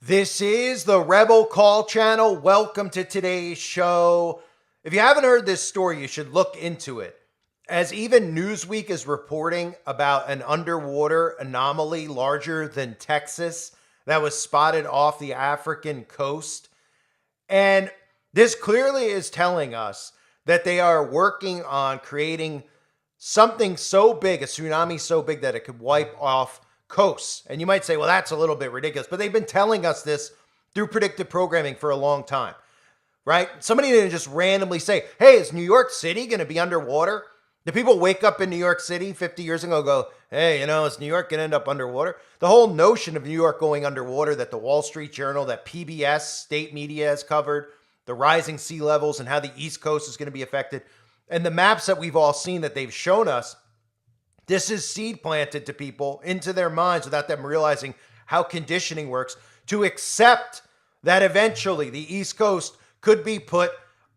This is the Rebel Call channel. Welcome to today's show. If you haven't heard this story, you should look into it. As even Newsweek is reporting about an underwater anomaly larger than Texas that was spotted off the African coast. And this clearly is telling us that they are working on creating something so big, a tsunami so big that it could wipe off coasts. And you might say, well, that's a little bit ridiculous, but they've been telling us this through predictive programming for a long time, right? Somebody didn't just randomly say, hey, is New York City going to be underwater? Did people wake up in New York City 50 years ago and go, hey, is New York going to end up underwater? The whole notion of New York going underwater that the Wall Street Journal, that PBS state media has covered, the rising sea levels and how the East Coast is going to be affected, and the maps that we've all seen that they've shown us, this is seed planted to people into their minds without them realizing how conditioning works to accept that eventually the East Coast could be put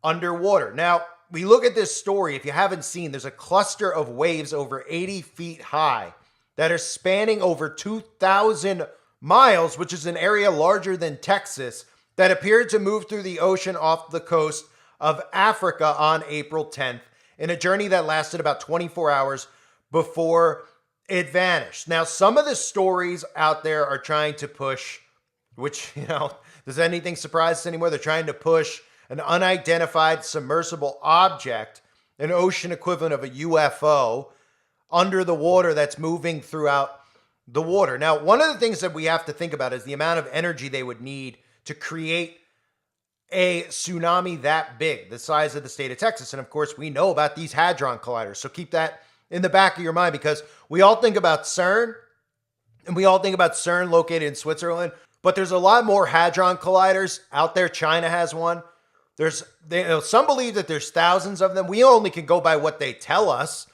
underwater. Now, we look at this story. If you haven't seen, there's a cluster of waves over 80 feet high that are spanning over 2,000 miles, which is an area larger than Texas, that appeared to move through the ocean off the coast of Africa on April 10th in a journey that lasted about 24 hours before it vanished. Now, some of the stories out there are trying to push, which, does anything surprise us anymore? They're trying to push an unidentified submersible object, an ocean equivalent of a UFO, under the water that's moving throughout the water. Now, one of the things that we have to think about is the amount of energy they would need to create a tsunami that big, the size of the state of Texas. And of course, we know about these Hadron Colliders. So keep that in the back of your mind, because we all think about CERN, and we all think about CERN located in Switzerland, but there's a lot more Hadron Colliders out there. China has one. Some believe that there's thousands of them. We only can go by what they tell us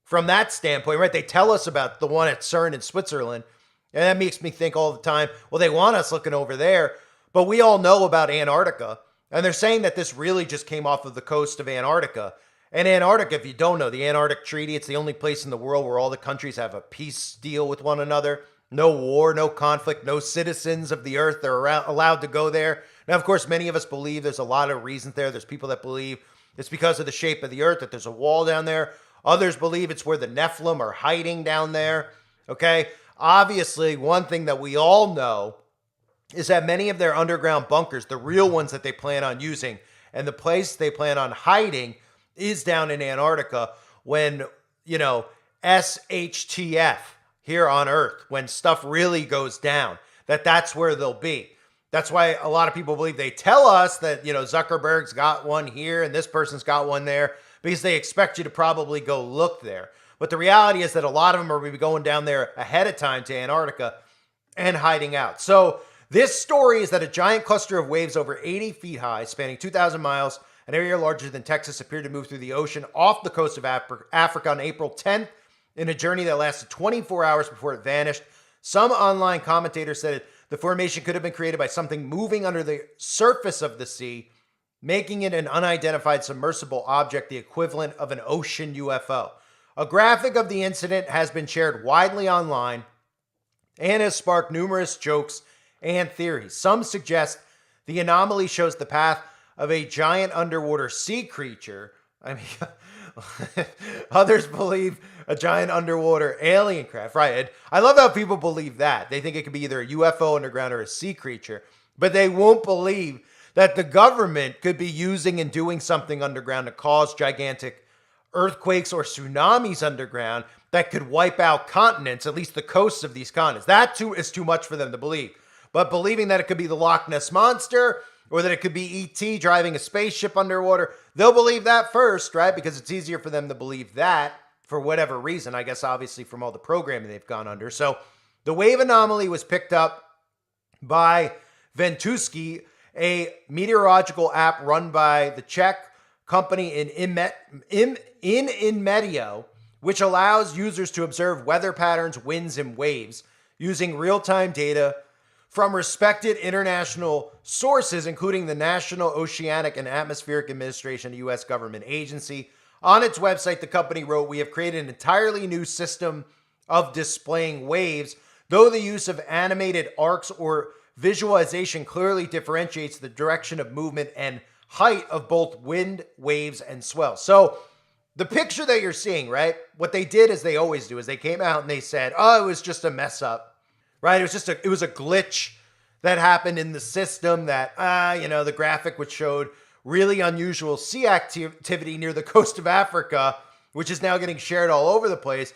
from that standpoint, right? They tell us about the one at CERN in Switzerland, and that makes me think all the time, well, they want us looking over there, but we all know about Antarctica, and they're saying that this really just came off of the coast of Antarctica. And Antarctica, if you don't know, the Antarctic Treaty, it's the only place in the world where all the countries have a peace deal with one another. No war, no conflict, no citizens of the earth are allowed to go there. Now, of course, many of us believe there's a lot of reasons there. There's people that believe it's because of the shape of the earth, that there's a wall down there. Others believe it's where the Nephilim are hiding down there. Okay? Obviously, one thing that we all know is that many of their underground bunkers, the real ones that they plan on using, and the place they plan on hiding is down in Antarctica when, SHTF here on Earth, when stuff really goes down, that's where they'll be. That's why a lot of people believe they tell us that, Zuckerberg's got one here and this person's got one there, because they expect you to probably go look there. But the reality is that a lot of them are going to be going down there ahead of time to Antarctica and hiding out. So this story is that a giant cluster of waves over 80 feet high, spanning 2,000 miles, an area larger than Texas, appeared to move through the ocean off the coast of Africa on April 10th in a journey that lasted 24 hours before it vanished. Some online commentators said the formation could have been created by something moving under the surface of the sea, making it an unidentified submersible object, the equivalent of an ocean UFO. A graphic of the incident has been shared widely online and has sparked numerous jokes and theories. Some suggest the anomaly shows the path of a giant underwater sea creature. Others believe a giant underwater alien craft, right? And I love how people believe that. They think it could be either a UFO underground or a sea creature, but they won't believe that the government could be using and doing something underground to cause gigantic earthquakes or tsunamis underground that could wipe out continents, at least the coasts of these continents. That too is too much for them to believe. But believing that it could be the Loch Ness Monster, or that it could be E.T. driving a spaceship underwater, they'll believe that first, right? Because it's easier for them to believe that for whatever reason. I guess obviously from all the programming they've gone under. So the wave anomaly was picked up by Ventusky, a meteorological app run by the Czech company Inmeteo, which allows users to observe weather patterns, winds, and waves using real-time data from respected international sources, including the National Oceanic and Atmospheric Administration, a U.S. government agency. On its website, the company wrote, "We have created an entirely new system of displaying waves, though the use of animated arcs or visualization clearly differentiates the direction of movement and height of both wind, waves, and swell. So the picture that you're seeing, right? What they did, as they always do, is they came out and they said, oh, it was just a mess up, right? It was a glitch that happened in the system that, the graphic which showed really unusual sea activity near the coast of Africa, which is now getting shared all over the place.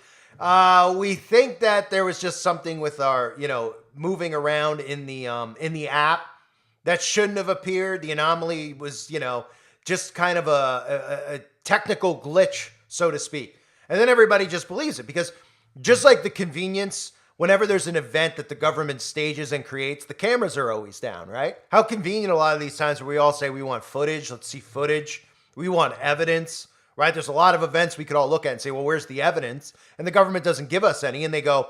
We think that there was just something with our, moving around in the app that shouldn't have appeared. The anomaly was, just kind of a technical glitch, so to speak. And then everybody just believes it because just like the convenience, whenever there's an event that the government stages and creates, the cameras are always down, right? How convenient a lot of these times where we all say we want footage, let's see footage, we want evidence, right? There's a lot of events we could all look at and say, well, where's the evidence? And the government doesn't give us any, and they go,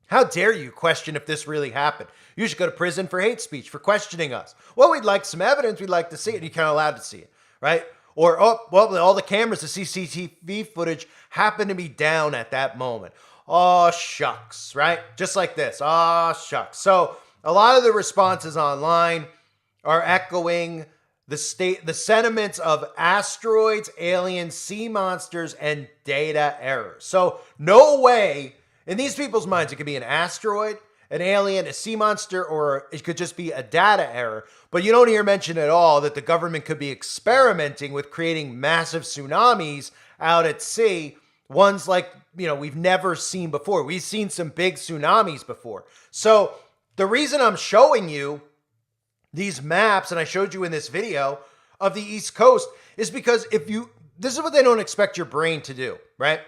how dare you question if this really happened? You should go to prison for hate speech, for questioning us. Well, we'd like some evidence, we'd like to see it, and you're kind of allowed to see it, right? Or, all the cameras, the CCTV footage happened to be down at that moment. Oh, shucks, right? Just like this. Oh, shucks. So a lot of the responses online are echoing the sentiments of asteroids, aliens, sea monsters, and data errors. So no way, in these people's minds, it could be an asteroid, an alien, a sea monster, or it could just be a data error. But you don't hear mention at all that the government could be experimenting with creating massive tsunamis out at sea, ones like, we've never seen before. We've seen some big tsunamis before. So the reason I'm showing you these maps, and I showed you in this video, of the East Coast is because this is what they don't expect your brain to do, right?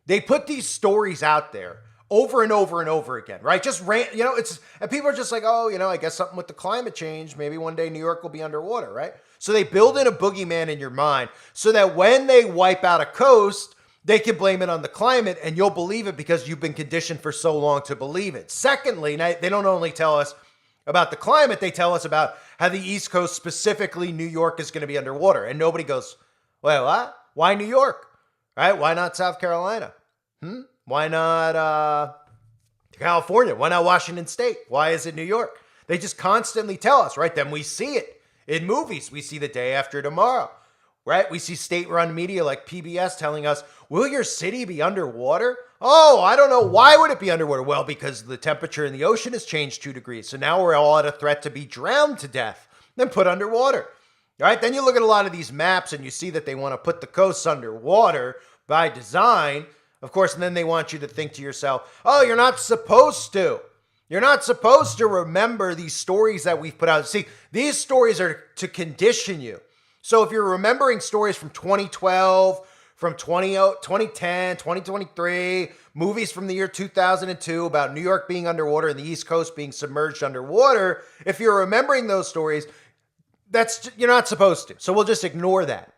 They put these stories out there over and over and over again, right? And people are just like, oh, I guess something with the climate change. Maybe one day New York will be underwater, right? So they build in a boogeyman in your mind so that when they wipe out a coast, they can blame it on the climate and you'll believe it because you've been conditioned for so long to believe it. Secondly, they don't only tell us about the climate, they tell us about how the East Coast, specifically New York, is going to be underwater. And nobody goes, wait, what? Why New York? Right? Why not South Carolina? Why not California? Why not Washington State? Why is it New York? They just constantly tell us, right? Then we see it in movies. We see The Day After Tomorrow, right? We see state-run media like PBS telling us, will your city be underwater? Oh, I don't know. Why would it be underwater? Well, because the temperature in the ocean has changed 2 degrees. So now we're all at a threat to be drowned to death, then put underwater. All right? Then you look at a lot of these maps and you see that they want to put the coasts underwater by design. Of course, and then they want you to think to yourself, oh, you're not supposed to. You're not supposed to remember these stories that we've put out. See, these stories are to condition you. So if you're remembering stories from 2012, from 2010, 2023, movies from the year 2002 about New York being underwater and the East Coast being submerged underwater, if you're remembering those stories, you're not supposed to. So we'll just ignore that.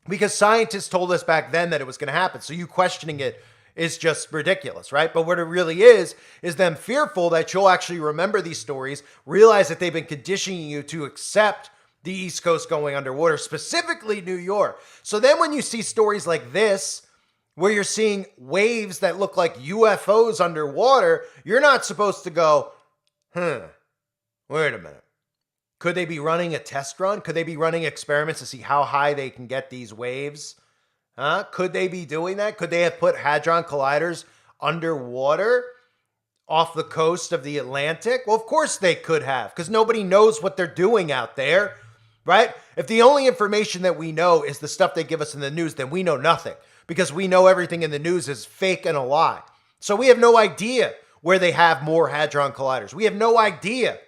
Because scientists told us back then that it was going to happen. So you questioning it is just ridiculous, right? But what it really is them fearful that you'll actually remember these stories, realize that they've been conditioning you to accept the East Coast going underwater, specifically New York. So then when you see stories like this, where you're seeing waves that look like UFOs underwater, you're not supposed to go, wait a minute. Could they be running a test run? Could they be running experiments to see how high they can get these waves? Could they be doing that? Could they have put Hadron Colliders underwater off the coast of the Atlantic? Well, of course they could have, because nobody knows what they're doing out there, right? If the only information that we know is the stuff they give us in the news, then we know nothing, because we know everything in the news is fake and a lie. So we have no idea where they have more Hadron Colliders. We have no idea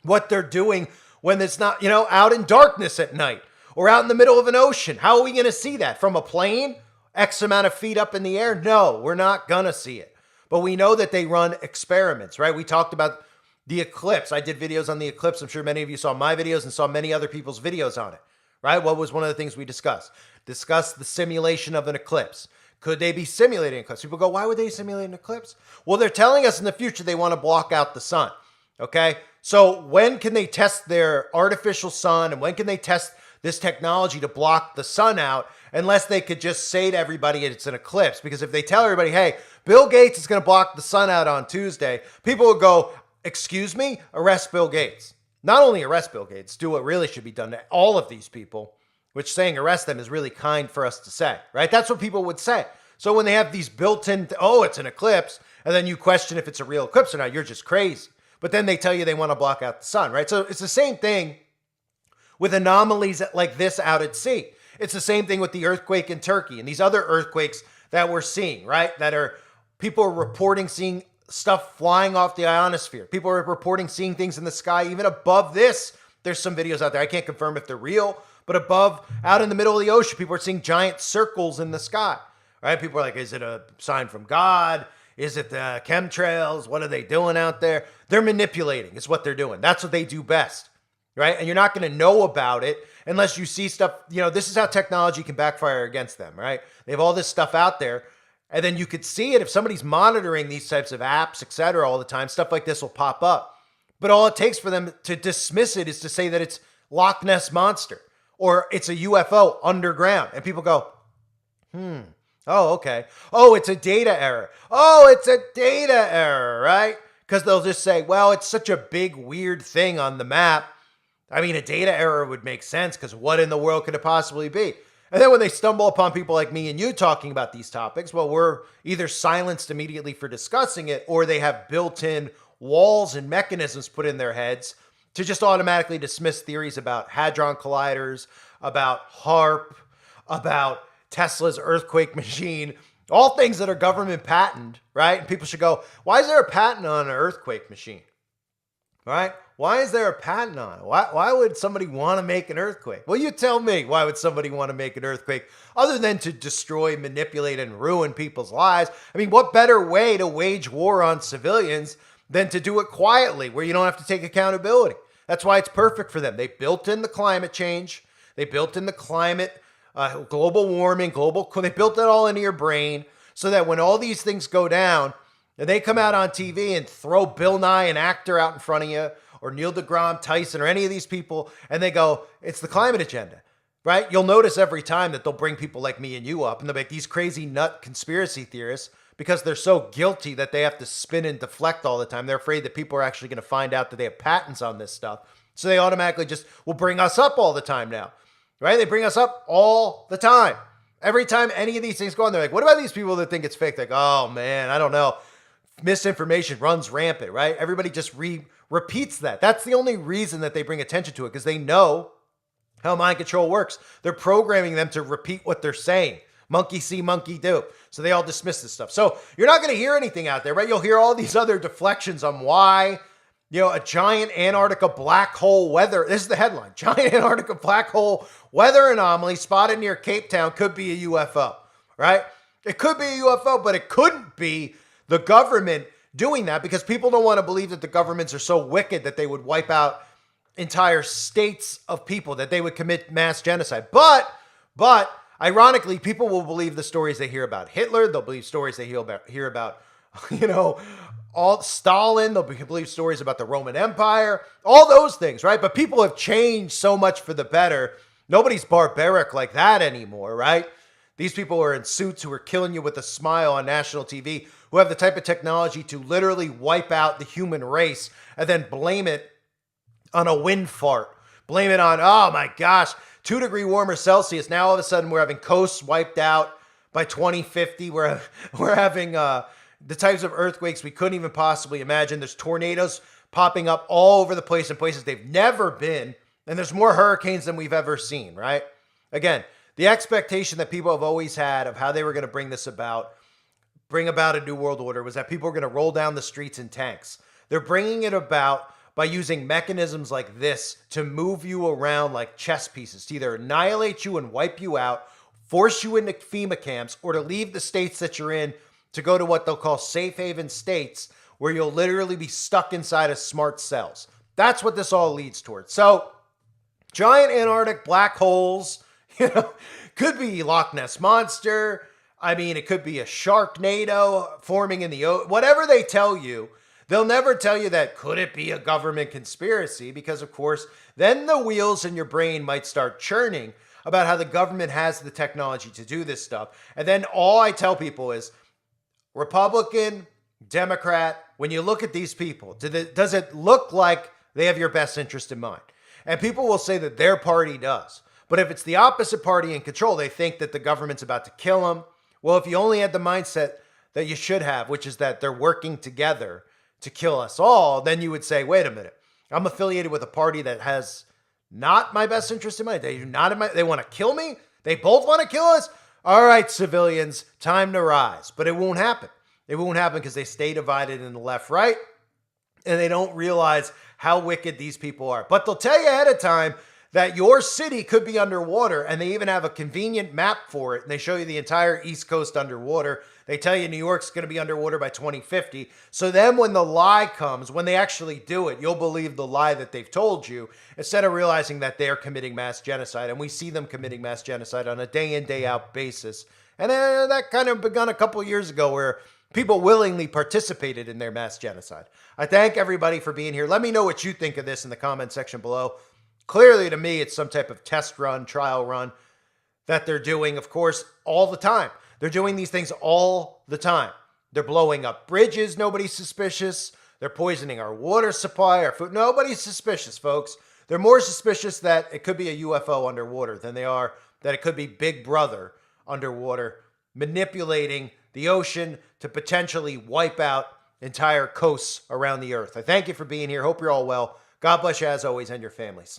what they're doing when it's not, out in darkness at night or out in the middle of an ocean. How are we going to see that? From a plane? X amount of feet up in the air? No, we're not going to see it. But we know that they run experiments, right? We talked about the eclipse. I did videos on the eclipse. I'm sure many of you saw my videos and saw many other people's videos on it, right? What was one of the things we discussed? Discussed the simulation of an eclipse. Could they be simulating an eclipse? People go, why would they simulate an eclipse? Well, they're telling us in the future they want to block out the sun, okay? So when can they test their artificial sun, and when can they test this technology to block the sun out, unless they could just say to everybody it's an eclipse? Because if they tell everybody, hey, Bill Gates is going to block the sun out on Tuesday, people will go, excuse me, arrest Bill Gates. Not only arrest Bill Gates, do what really should be done to all of these people, which saying arrest them is really kind for us to say, right? That's what people would say. So when they have these built-in, oh, it's an eclipse, and then you question if it's a real eclipse or not, you're just crazy. But then they tell you they want to block out the sun, right? So it's the same thing with anomalies like this out at sea. It's the same thing with the earthquake in Turkey and these other earthquakes that we're seeing, right? That are, people are reporting seeing stuff flying off the ionosphere. People are reporting seeing things in the sky. Even above this, there's some videos out there. I can't confirm if they're real, but above, out in the middle of the ocean, people are seeing giant circles in the sky, right? People are like, is it a sign from God? Is it the chemtrails? What are they doing out there? They're manipulating is what they're doing. That's what they do best, right? And you're not going to know about it unless you see stuff. You know, this is how technology can backfire against them, right? They have all this stuff out there, and then you could see it if somebody's monitoring these types of apps, et cetera, all the time. Stuff like this will pop up. But all it takes for them to dismiss it is to say that it's Loch Ness Monster or it's a UFO underground. And people go, oh, okay. Oh, it's a data error. Oh, it's a data error, right? Because they'll just say, well, it's such a big, weird thing on the map. I mean, a data error would make sense because what in the world could it possibly be? And then when they stumble upon people like me and you talking about these topics, well, we're either silenced immediately for discussing it, or they have built-in walls and mechanisms put in their heads to just automatically dismiss theories about hadron colliders, about HARP, about Tesla's earthquake machine, all things that are government patented, right? And people should go, why is there a patent on an earthquake machine? Right? Why is there a patent on it? Why would somebody want to make an earthquake? Well, you tell me, why would somebody want to make an earthquake other than to destroy, manipulate, and ruin people's lives? I mean, what better way to wage war on civilians than to do it quietly where you don't have to take accountability? That's why it's perfect for them. They built in the climate change. They built in the climate, global warming, they built it all into your brain so that when all these things go down and they come out on TV and throw Bill Nye, an actor, out in front of you, or Neil deGrasse Tyson, or any of these people, and they go, it's the climate agenda, right? You'll notice every time that they'll bring people like me and you up, and they'll make these crazy nut conspiracy theorists because they're so guilty that they have to spin and deflect all the time. They're afraid that people are actually going to find out that they have patents on this stuff. So they automatically just will bring us up all the time now, right? They bring us up all the time. Every time any of these things go on, they're like, what about these people that think it's fake? Like, oh man, I don't know. Misinformation runs rampant, right? Everybody just repeats that. That's the only reason that they bring attention to it, because they know how mind control works. They're programming them to repeat what they're saying. Monkey see, monkey do. So they all dismiss this stuff. So you're not going to hear anything out there, right? You'll hear all these other deflections on why, a giant Antarctica black hole weather. This is the headline. Giant Antarctica black hole weather anomaly spotted near Cape Town could be a UFO, right? It could be a UFO, but it couldn't be the government doing that, because people don't want to believe that the governments are so wicked that they would wipe out entire states of people, that they would commit mass genocide. But ironically, people will believe the stories they hear about Hitler. They'll believe stories they hear about all Stalin. They'll believe stories about the Roman Empire, all those things, right? But people have changed so much for the better. Nobody's barbaric like that anymore, right? These people are in suits who are killing you with a smile on national TV, who have the type of technology to literally wipe out the human race and then blame it on a wind fart. Blame it on, oh my gosh, 2 degree warmer Celsius. Now all of a sudden we're having coasts wiped out by 2050. We're having the types of earthquakes we couldn't even possibly imagine. There's tornadoes popping up all over the place in places they've never been. And there's more hurricanes than we've ever seen, right? Again, the expectation that people have always had of how they were going to bring about a new world order, was that people were going to roll down the streets in tanks. They're bringing it about by using mechanisms like this to move you around like chess pieces, to either annihilate you and wipe you out, force you into FEMA camps, or to leave the states that you're in to go to what they'll call safe haven states, where you'll literally be stuck inside of smart cells. That's what this all leads towards. So giant Antarctic black holes, could be Loch Ness Monster. I mean, it could be a Sharknado forming in the ocean. Whatever they tell you, they'll never tell you that could it be a government conspiracy, because, of course, then the wheels in your brain might start churning about how the government has the technology to do this stuff. And then all I tell people is Republican, Democrat, when you look at these people, does it look like they have your best interest in mind? And people will say that their party does. But if it's the opposite party in control, they think that the government's about to kill them. Well, if you only had the mindset that you should have, which is that they're working together to kill us all, then you would say, wait a minute, I'm affiliated with a party that has not my best interest in mind. They want to kill me? They both want to kill us? All right, civilians, time to rise. But it won't happen. It won't happen because they stay divided in the left, right? And they don't realize how wicked these people are. But they'll tell you ahead of time that your city could be underwater, and they even have a convenient map for it. And they show you the entire East Coast underwater. They tell you New York's going to be underwater by 2050. So then when the lie comes, when they actually do it, you'll believe the lie that they've told you instead of realizing that they're committing mass genocide. And we see them committing mass genocide on a day in, day out basis. And that kind of begun a couple years ago where people willingly participated in their mass genocide. I thank everybody for being here. Let me know what you think of this in the comment section below. Clearly, to me, it's some type of test run, trial run that they're doing, of course, all the time. They're doing these things all the time. They're blowing up bridges. Nobody's suspicious. They're poisoning our water supply, our food. Nobody's suspicious, folks. They're more suspicious that it could be a UFO underwater than they are that it could be Big Brother underwater manipulating the ocean to potentially wipe out entire coasts around the earth. I thank you for being here. Hope you're all well. God bless you as always and your families.